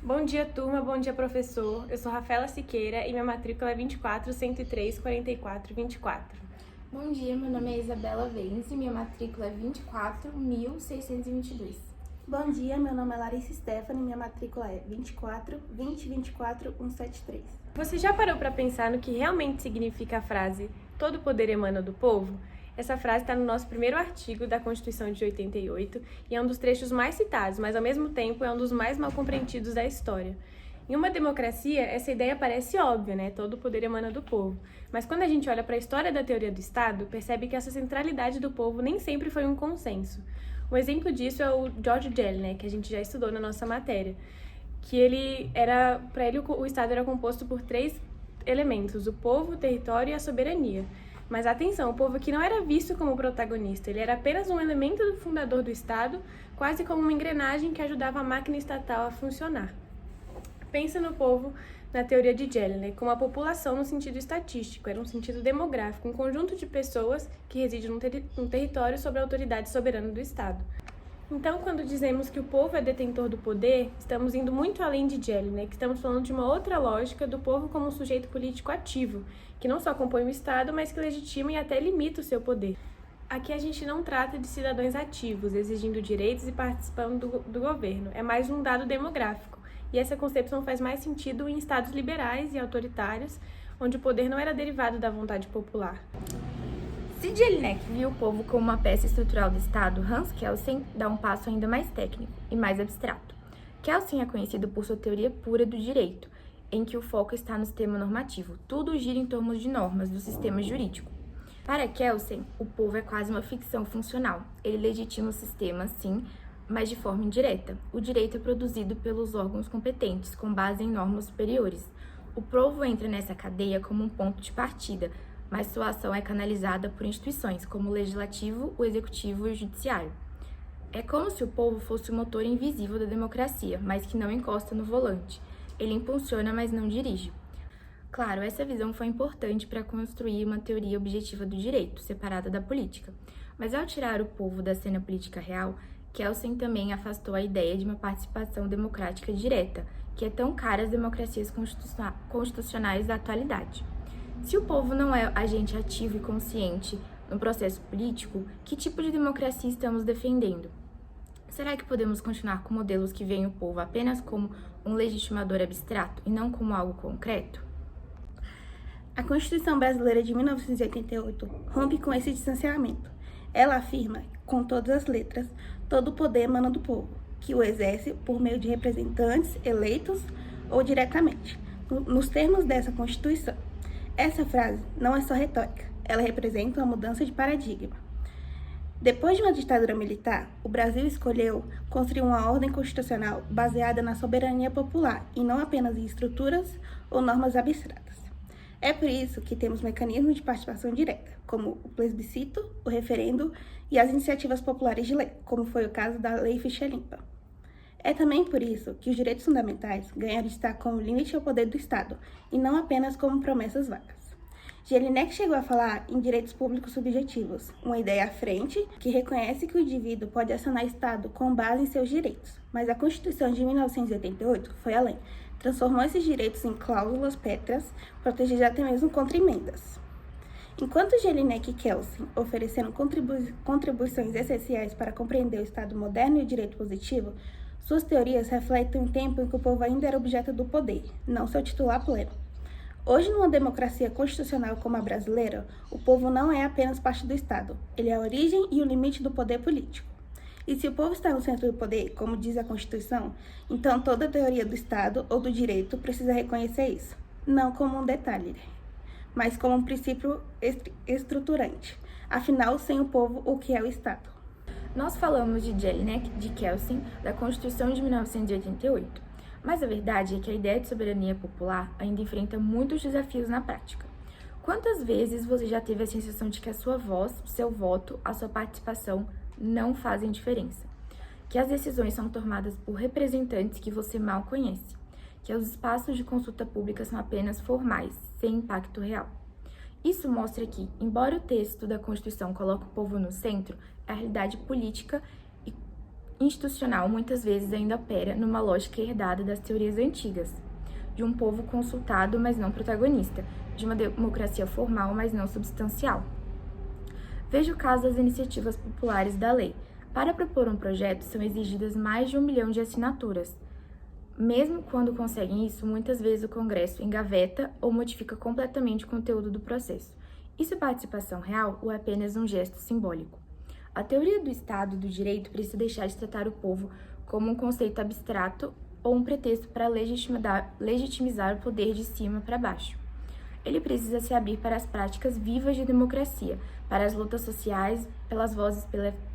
Bom dia, turma. Bom dia, professor. Eu sou Rafaela Siqueira e minha matrícula é 24.103.44.24. Bom dia, meu nome é Isabela Vence e minha matrícula é 24.622. Bom dia, meu nome é Larissa Stephanie e minha matrícula é 24.20.24.173. Você já parou para pensar no que realmente significa a frase "todo poder emana do povo"? Essa frase está no nosso primeiro artigo da Constituição de 88 e é um dos trechos mais citados, mas ao mesmo tempo é um dos mais mal compreendidos da história. Em uma democracia, essa ideia parece óbvia, né? Todo poder emana do povo. Mas quando a gente olha para a história da teoria do Estado, percebe que essa centralidade do povo nem sempre foi um consenso. Um exemplo disso é o George Jellinek, que a gente já estudou na nossa matéria, que para ele o Estado era composto por 3 elementos: o povo, o território e a soberania. Mas atenção, o povo aqui não era visto como protagonista, ele era apenas um elemento do fundador do Estado, quase como uma engrenagem que ajudava a máquina estatal a funcionar. Pensa no povo na teoria de Jellinek como a população no sentido estatístico, era um sentido demográfico, um conjunto de pessoas que reside num território sob a autoridade soberana do Estado. Então, quando dizemos que o povo é detentor do poder, estamos indo muito além de Jellinek, estamos falando de uma outra lógica do povo como um sujeito político ativo, que não só compõe o Estado, mas que legitima e até limita o seu poder. Aqui a gente não trata de cidadãos ativos, exigindo direitos e participando do governo, é mais um dado demográfico. E essa concepção faz mais sentido em estados liberais e autoritários, onde o poder não era derivado da vontade popular. Se Jellinek viu o povo como uma peça estrutural do Estado, Hans Kelsen dá um passo ainda mais técnico e mais abstrato. Kelsen é conhecido por sua teoria pura do direito, em que o foco está no sistema normativo. Tudo gira em torno de normas do sistema jurídico. Para Kelsen, o povo é quase uma ficção funcional. Ele legitima o sistema, sim, mas de forma indireta. O direito é produzido pelos órgãos competentes, com base em normas superiores. O povo entra nessa cadeia como um ponto de partida, mas sua ação é canalizada por instituições, como o legislativo, o executivo e o judiciário. É como se o povo fosse o motor invisível da democracia, mas que não encosta no volante. Ele impulsiona, mas não dirige. Claro, essa visão foi importante para construir uma teoria objetiva do direito, separada da política. Mas ao tirar o povo da cena política real, Kelsen também afastou a ideia de uma participação democrática direta, que é tão cara às democracias constitucionais da atualidade. Se o povo não é agente ativo e consciente no processo político, que tipo de democracia estamos defendendo? Será que podemos continuar com modelos que veem o povo apenas como um legitimador abstrato e não como algo concreto? A Constituição Brasileira de 1988 rompe com esse distanciamento. Ela afirma, com todas as letras, todo o poder emana do povo, que o exerce por meio de representantes eleitos ou diretamente, nos termos dessa Constituição. Essa frase não é só retórica, ela representa uma mudança de paradigma. Depois de uma ditadura militar, o Brasil escolheu construir uma ordem constitucional baseada na soberania popular e não apenas em estruturas ou normas abstratas. É por isso que temos mecanismos de participação direta, como o plebiscito, o referendo e as iniciativas populares de lei, como foi o caso da Lei Ficha Limpa. É também por isso que os direitos fundamentais ganharam destaque como limite ao poder do Estado, e não apenas como promessas vagas. Jellinek chegou a falar em direitos públicos subjetivos, uma ideia à frente que reconhece que o indivíduo pode acionar o Estado com base em seus direitos, mas a Constituição de 1988 foi além, transformou esses direitos em cláusulas pétreas, protegidas até mesmo contra emendas. Enquanto Jellinek e Kelsen ofereceram contribuições essenciais para compreender o Estado moderno e o direito positivo, suas teorias refletem um tempo em que o povo ainda era objeto do poder, não seu titular pleno. Hoje, numa democracia constitucional como a brasileira, o povo não é apenas parte do Estado, ele é a origem e o limite do poder político. E se o povo está no centro do poder, como diz a Constituição, então toda a teoria do Estado ou do direito precisa reconhecer isso, não como um detalhe, mas como um princípio estruturante. Afinal, sem o povo, o que é o Estado? Nós falamos de Jellinek, de Kelsen, da Constituição de 1988, mas a verdade é que a ideia de soberania popular ainda enfrenta muitos desafios na prática. Quantas vezes você já teve a sensação de que a sua voz, o seu voto, a sua participação não fazem diferença? Que as decisões são tomadas por representantes que você mal conhece? Que os espaços de consulta pública são apenas formais, sem impacto real? Isso mostra que, embora o texto da Constituição coloque o povo no centro, a realidade política institucional muitas vezes ainda opera numa lógica herdada das teorias antigas, de um povo consultado, mas não protagonista, de uma democracia formal, mas não substancial. Veja o caso das iniciativas populares da lei. Para propor um projeto, são exigidas mais de 1 milhão de assinaturas. Mesmo quando conseguem isso, muitas vezes o Congresso engaveta ou modifica completamente o conteúdo do processo. Isso é participação real ou é apenas um gesto simbólico? A teoria do Estado e do direito precisa deixar de tratar o povo como um conceito abstrato ou um pretexto para legitimizar o poder de cima para baixo. Ele precisa se abrir para as práticas vivas de democracia, para as lutas sociais, pelas vozes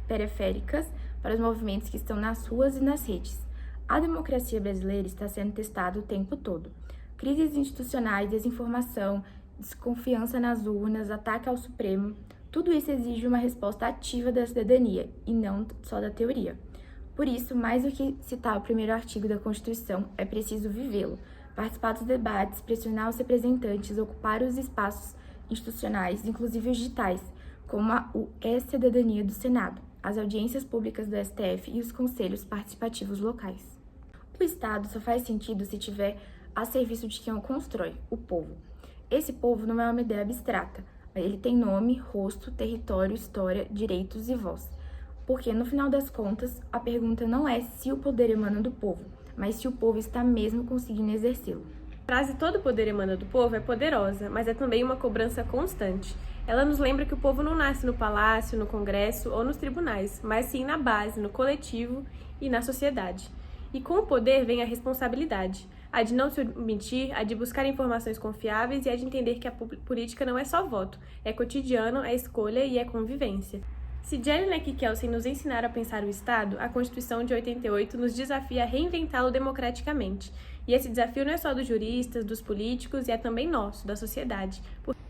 periféricas, para os movimentos que estão nas ruas e nas redes. A democracia brasileira está sendo testada o tempo todo. Crises institucionais, desinformação, desconfiança nas urnas, ataque ao Supremo, tudo isso exige uma resposta ativa da cidadania e não só da teoria. Por isso, mais do que citar o primeiro artigo da Constituição, é preciso vivê-lo, participar dos debates, pressionar os representantes, ocupar os espaços institucionais, inclusive os digitais, como o E-Cidadania do Senado, as audiências públicas do STF e os conselhos participativos locais. O Estado só faz sentido se tiver a serviço de quem o constrói, o povo. Esse povo não é uma ideia abstrata, ele tem nome, rosto, território, história, direitos e voz. Porque, no final das contas, a pergunta não é se o poder emana do povo, mas se o povo está mesmo conseguindo exercê-lo. A frase "todo poder emana do povo" é poderosa, mas é também uma cobrança constante. Ela nos lembra que o povo não nasce no palácio, no congresso ou nos tribunais, mas sim na base, no coletivo e na sociedade. E com o poder vem a responsabilidade, a de não se omitir, a de buscar informações confiáveis e a de entender que a política não é só voto, é cotidiano, é escolha e é convivência. Se Jelinek e Kelsen nos ensinaram a pensar o Estado, a Constituição de 88 nos desafia a reinventá-lo democraticamente. E esse desafio não é só dos juristas, dos políticos, e é também nosso, da sociedade.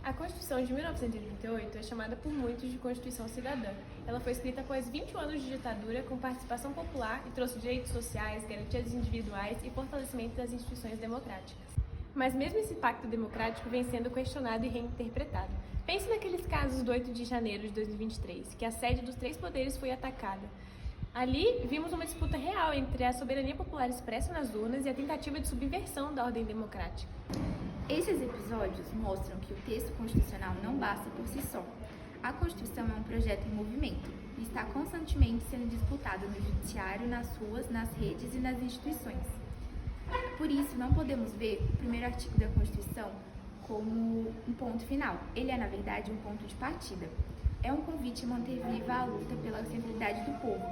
A Constituição de 1988 é chamada por muitos de Constituição Cidadã. Ela foi escrita após 21 anos de ditadura, com participação popular e trouxe direitos sociais, garantias individuais e fortalecimento das instituições democráticas. Mas mesmo esse pacto democrático vem sendo questionado e reinterpretado. Pense naqueles casos do 8 de janeiro de 2023, que a sede dos 3 poderes foi atacada. Ali, vimos uma disputa real entre a soberania popular expressa nas urnas e a tentativa de subversão da ordem democrática. Esses episódios mostram que o texto constitucional não basta por si só. A Constituição é um projeto em movimento e está constantemente sendo disputado no judiciário, nas ruas, nas redes e nas instituições. Por isso, não podemos ver o primeiro artigo da Constituição como um ponto final. Ele é, na verdade, um ponto de partida. É um convite a manter viva a luta pela centralidade do povo,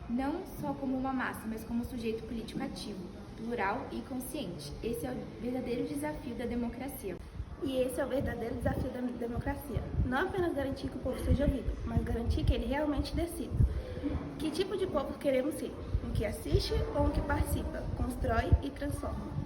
não só como uma massa, mas como sujeito político ativo, plural e consciente. Esse é o verdadeiro desafio da democracia. E esse é o verdadeiro desafio da democracia. Não apenas garantir que o povo seja ouvido, mas garantir que ele realmente decida. Que tipo de povo queremos ser? Um que assiste ou um que participa, constrói e transforma?